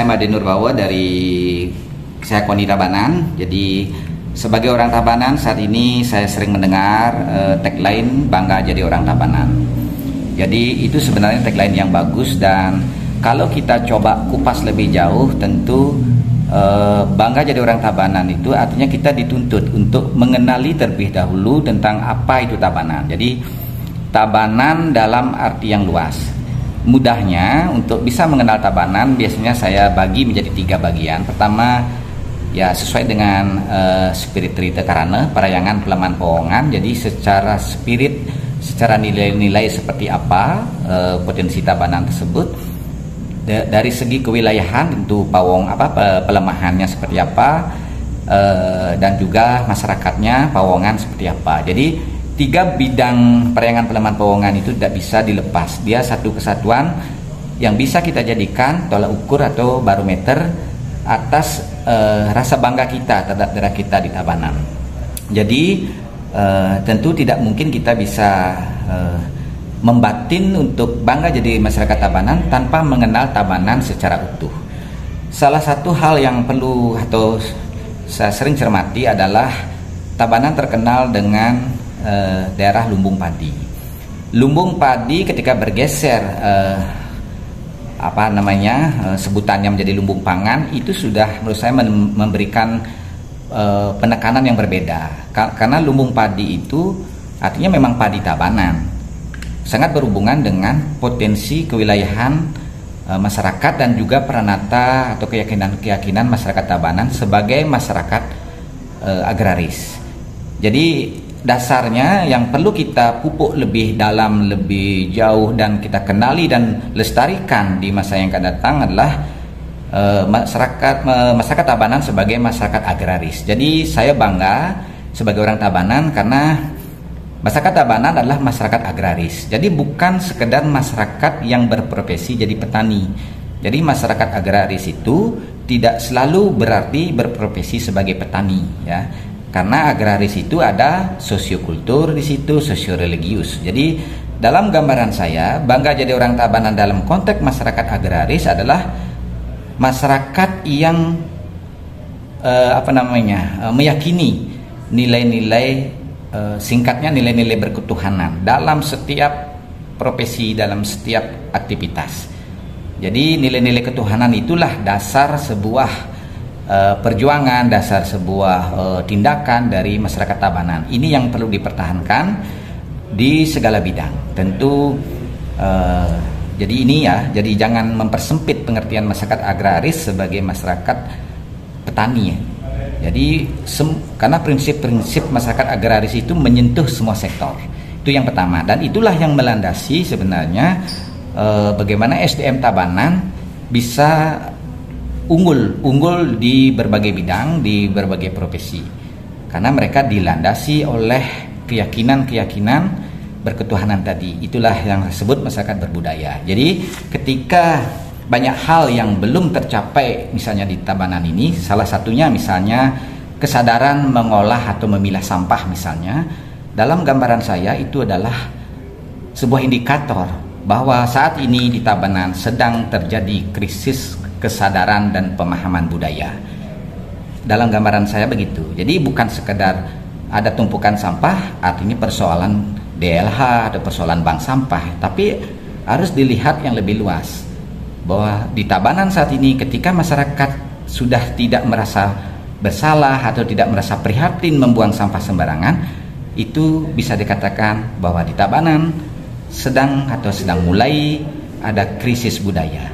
saya Made Nurbawa dari Koni Tabanan. Jadi sebagai orang Tabanan saat ini saya sering mendengar tagline bangga jadi orang Tabanan. Jadi itu sebenarnya tagline yang bagus, dan kalau kita coba kupas lebih jauh, tentu bangga jadi orang Tabanan itu artinya kita dituntut untuk mengenali terlebih dahulu tentang apa itu Tabanan. Jadi Tabanan dalam arti yang luas. Mudahnya untuk bisa mengenal Tabanan biasanya saya bagi menjadi 3 bagian. Pertama, ya sesuai dengan spirit Trita Karana, Parayangan Pelemahan Powongan. Jadi secara spirit, secara nilai-nilai seperti apa potensi Tabanan tersebut. Dari segi kewilayahan tentu pelemahannya seperti apa, dan juga masyarakatnya Powongan seperti apa. Jadi 3 bidang Parayangan Pelemahan Powongan itu tidak bisa dilepas. Dia satu kesatuan yang bisa kita jadikan tolak ukur atau barometer atas rasa bangga kita terhadap daerah kita di Tabanan. Jadi tentu tidak mungkin kita bisa membatin untuk bangga jadi masyarakat Tabanan tanpa mengenal Tabanan secara utuh. Salah satu hal yang perlu atau saya sering cermati adalah Tabanan terkenal dengan daerah lumbung padi. Lumbung padi ketika bergeser sebutannya menjadi lumbung pangan, itu sudah menurut saya memberikan penekanan yang berbeda. Karena lumbung padi itu artinya memang padi Tabanan, sangat berhubungan dengan potensi kewilayahan masyarakat dan juga peranata atau keyakinan masyarakat Tabanan sebagai masyarakat agraris. Jadi dasarnya yang perlu kita pupuk lebih dalam, lebih jauh, dan kita kenali dan lestarikan di masa yang akan datang adalah masyarakat Tabanan sebagai masyarakat agraris. Jadi saya bangga sebagai orang Tabanan karena masyarakat Tabanan adalah masyarakat agraris. Jadi bukan sekedar masyarakat yang berprofesi jadi petani. Jadi masyarakat agraris itu tidak selalu berarti berprofesi sebagai petani, ya. Karena agraris itu ada sosiokultur di situ, sosioreligius. Jadi dalam gambaran saya, bangga jadi orang Tabanan dalam konteks masyarakat agraris adalah masyarakat yang meyakini nilai-nilai, singkatnya nilai-nilai berketuhanan dalam setiap profesi, dalam setiap aktivitas. Jadi nilai-nilai ketuhanan itulah dasar sebuah perjuangan, dasar sebuah tindakan dari masyarakat Tabanan. Ini yang perlu dipertahankan di segala bidang. Tentu jadi ini ya, jadi jangan mempersempit pengertian masyarakat agraris sebagai masyarakat petani ya. Jadi karena prinsip-prinsip masyarakat agraris itu menyentuh semua sektor. Itu yang pertama, dan itulah yang melandasi sebenarnya bagaimana SDM Tabanan bisa unggul di berbagai bidang, di berbagai profesi, karena mereka dilandasi oleh keyakinan berketuhanan tadi. Itulah yang disebut masyarakat berbudaya. Jadi ketika banyak hal yang belum tercapai misalnya di Tabanan ini, salah satunya misalnya kesadaran mengolah atau memilah sampah misalnya, dalam gambaran saya itu adalah sebuah indikator bahwa saat ini di Tabanan sedang terjadi krisis kesadaran dan pemahaman budaya. Dalam gambaran saya begitu. Jadi bukan sekedar ada tumpukan sampah artinya persoalan DLH atau persoalan bank sampah, tapi harus dilihat yang lebih luas. Bahwa di Tabanan saat ini ketika masyarakat sudah tidak merasa bersalah atau tidak merasa prihatin membuang sampah sembarangan, itu bisa dikatakan bahwa di Tabanan sedang mulai ada krisis budaya.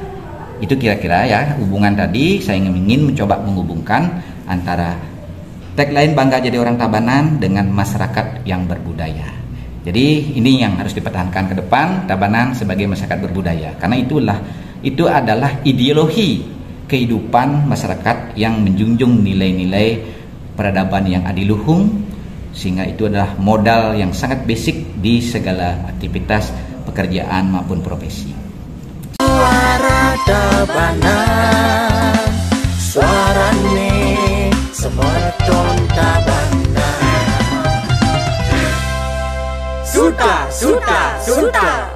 Itu kira-kira ya hubungan tadi. Saya ingin mencoba menghubungkan antara tagline bangga jadi orang Tabanan dengan masyarakat yang berbudaya. Jadi ini yang harus dipertahankan ke depan, Tabanan sebagai masyarakat berbudaya, karena itu adalah ideologi kehidupan masyarakat yang menjunjung nilai-nilai peradaban yang adiluhung, sehingga itu adalah modal yang sangat basic di segala aktivitas pekerjaan maupun profesi. Suara Tabanan, suarane semeton Tabanan. Suta.